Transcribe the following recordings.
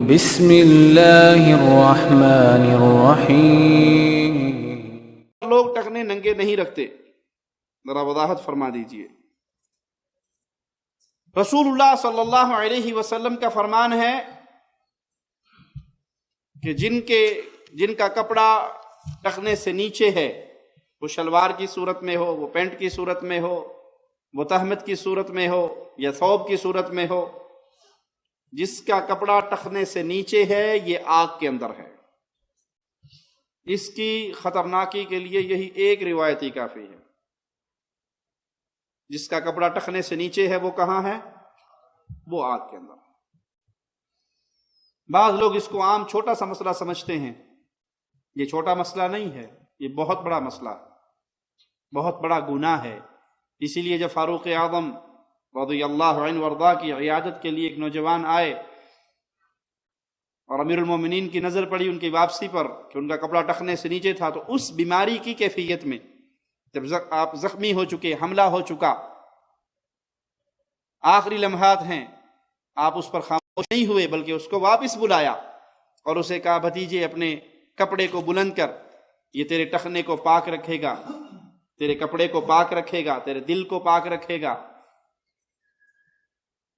بسم اللہ الرحمن الرحیم۔ لوگ ٹخنے ننگے نہیں رکھتے، ذرا وضاحت فرما دیجئے۔ رسول اللہ صلی اللہ علیہ وسلم کا فرمان ہے کہ جن کا کپڑا ٹخنے سے نیچے ہے، وہ شلوار کی صورت میں ہو، وہ پینٹ کی صورت میں ہو، وہ تہمت کی صورت میں ہو یا ثوب کی صورت میں ہو، جس کا کپڑا ٹخنے سے نیچے ہے یہ آگ کے اندر ہے۔ اس کی خطرناکی کے لیے یہی ایک روایت ہی کافی ہے۔ جس کا کپڑا ٹخنے سے نیچے ہے وہ کہاں ہے؟ وہ آگ کے اندر۔ بعض لوگ اس کو عام چھوٹا سا مسئلہ سمجھتے ہیں۔ یہ چھوٹا مسئلہ نہیں ہے، یہ بہت بڑا مسئلہ ہے، بہت بڑا گناہ ہے۔ اسی لیے جب فاروق اعظم رضی اللہ عنہ وارضا کی عیادت کے لیے ایک نوجوان آئے اور امیر المومنین کی نظر پڑی ان کی واپسی پر کہ ان کا کپڑا ٹخنے سے نیچے تھا، تو اس بیماری کی کیفیت میں جب آپ زخمی ہو چکے، حملہ ہو چکا، آخری لمحات ہیں، آپ اس پر خاموش نہیں ہوئے بلکہ اس کو واپس بلایا اور اسے کہا بھتیجے اپنے کپڑے کو بلند کر، یہ تیرے ٹخنے کو پاک رکھے گا، تیرے کپڑے کو پاک رکھے گا، تیرے دل کو پاک رکھے گا۔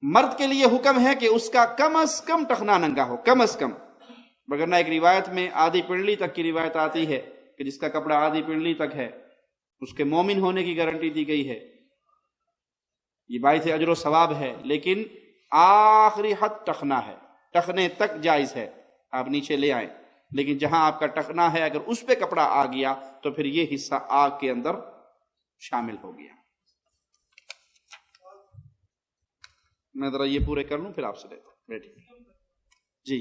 مرد کے لیے حکم ہے کہ اس کا کم از کم ٹخنا ننگا ہو، کم از کم، مگر نہ ایک روایت میں آدھی پنڈلی تک کی روایت آتی ہے کہ جس کا کپڑا آدھی پنڈلی تک ہے اس کے مومن ہونے کی گارنٹی دی گئی ہے، یہ باعث اجر و ثواب ہے، لیکن آخری حد ٹخنا ہے، ٹخنے تک جائز ہے، آپ نیچے لے آئیں، لیکن جہاں آپ کا ٹخنا ہے اگر اس پہ کپڑا آ گیا تو پھر یہ حصہ آگ کے اندر شامل ہو گیا۔ میں ذرا یہ پورے کر لوں پھر آپ سے لیتا ہوں، بیٹھیے جی۔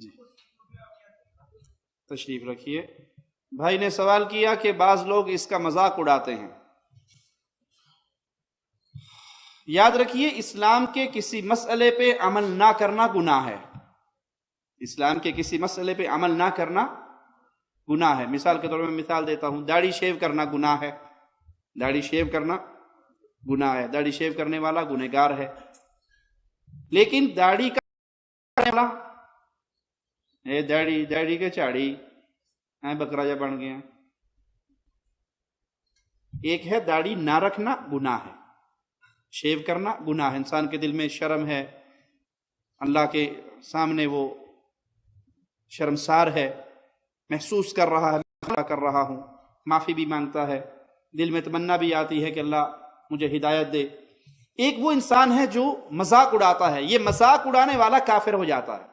جی تشریف رکھیے۔ بھائی نے سوال کیا کہ بعض لوگ اس کا مذاق اڑاتے ہیں۔ یاد رکھیے اسلام کے کسی مسئلے پہ عمل نہ کرنا گناہ ہے، اسلام کے کسی مسئلے پہ عمل نہ کرنا گناہ ہے۔ مثال کے طور پر میں مثال دیتا ہوں، داڑھی شیو کرنا گناہ ہے، داڑھی شیو کرنا گناہ ہے، داڑھی شیو کرنے والا گنہگار ہے، لیکن داڑھی کا اے داڑھی کے چاڑی بکرا جا بن گیا، ایک ہے داڑھی نہ رکھنا گناہ ہے، شیو کرنا گناہ ہے۔ انسان کے دل میں شرم ہے، اللہ کے سامنے وہ شرمسار ہے، محسوس کر رہا ہے میں کر رہا ہوں، معافی بھی مانگتا ہے، دل میں تمنا بھی آتی ہے کہ اللہ مجھے ہدایت دے۔ ایک وہ انسان ہے جو مذاق اڑاتا ہے، یہ مذاق اڑانے والا کافر ہو جاتا ہے۔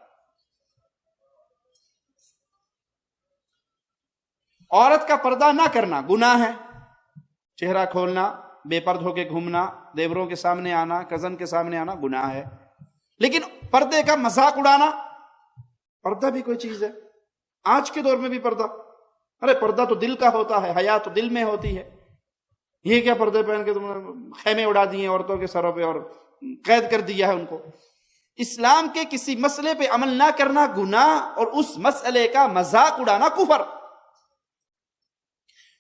عورت کا پردہ نہ کرنا گناہ ہے، چہرہ کھولنا، بے پرد ہو کے گھومنا، دیوروں کے سامنے آنا، کزن کے سامنے آنا گناہ ہے، لیکن پردے کا مذاق اڑانا، پردہ بھی کوئی چیز ہے، آج کے دور میں بھی پردہ، ارے پردہ تو دل کا ہوتا ہے، حیا تو دل میں ہوتی ہے، یہ کیا پردے پہن کے تم نے خیمے اڑا دیے عورتوں کے سروں پہ اور قید کر دیا ہے ان کو۔ اسلام کے کسی مسئلے پہ عمل نہ کرنا گناہ اور اس مسئلے کا مذاق اڑانا کفر۔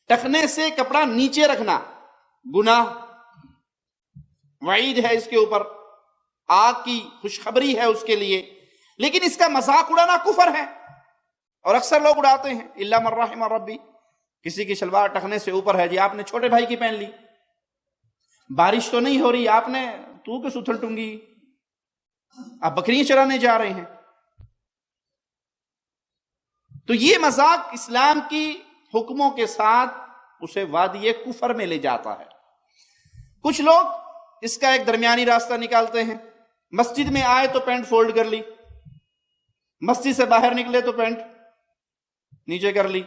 ٹخنے سے کپڑا نیچے رکھنا گناہ، وعید ہے اس کے اوپر، آگ کی خوشخبری ہے اس کے لیے، لیکن اس کا مذاق اڑانا کفر ہے، اور اکثر لوگ اڑاتے ہیں۔ الا من رحم ربی، کسی کی شلوار ٹخنے سے اوپر ہے، جی آپ نے چھوٹے بھائی کی پہن لی، بارش تو نہیں ہو رہی، آپ نے تو کس اتھل ٹنگی، آپ بکریاں چرانے جا رہے ہیں، تو یہ مذاق اسلام کی حکموں کے ساتھ اسے وادی کفر میں لے جاتا ہے۔ کچھ لوگ اس کا ایک درمیانی راستہ نکالتے ہیں، مسجد میں آئے تو پینٹ فولڈ کر لی، مسجد سے باہر نکلے تو پینٹ نیچے کر لی،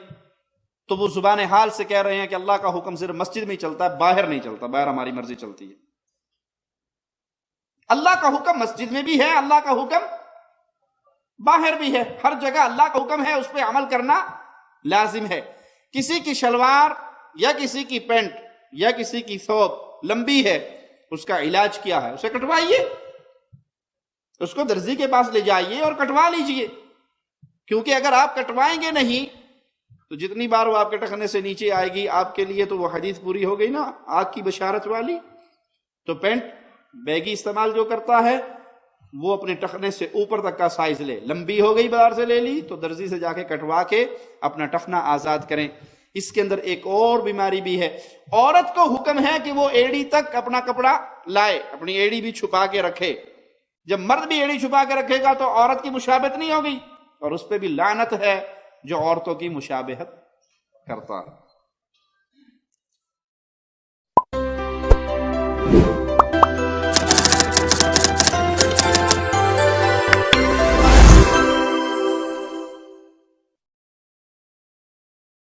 تو وہ زبان حال سے کہہ رہے ہیں کہ اللہ کا حکم صرف مسجد میں ہی چلتا ہے، باہر نہیں چلتا، باہر ہماری مرضی چلتی ہے۔ اللہ کا حکم مسجد میں بھی ہے، اللہ کا حکم باہر بھی ہے، ہر جگہ اللہ کا حکم ہے، اس پہ عمل کرنا لازم ہے۔ کسی کی شلوار یا کسی کی پینٹ یا کسی کی ثوب لمبی ہے، اس کا علاج کیا ہے؟ اسے کٹوائیے، اس کو درزی کے پاس لے جائیے اور کٹوا لیجئے، کیونکہ اگر آپ کٹوائیں گے نہیں تو جتنی بار وہ آپ کے ٹخنے سے نیچے آئے گی آپ کے لیے تو وہ حدیث پوری ہو گئی نا، آگ کی بشارت والی۔ تو پینٹ بیگی استعمال جو کرتا ہے وہ اپنے ٹخنے سے اوپر تک کا سائز لے، لمبی ہو گئی بازار سے لے لی تو درزی سے جا کے کٹوا کے اپنا ٹخنا آزاد کریں۔ اس کے اندر ایک اور بیماری بھی ہے، عورت کو حکم ہے کہ وہ ایڑی تک اپنا کپڑا لائے، اپنی ایڑی بھی چھپا کے رکھے۔ جب مرد بھی ایڑی چھپا کے رکھے گا تو عورت کی مشابہت نہیں ہوگی، اور اس پہ بھی لعنت ہے جو عورتوں کی مشابہت کرتا ہے۔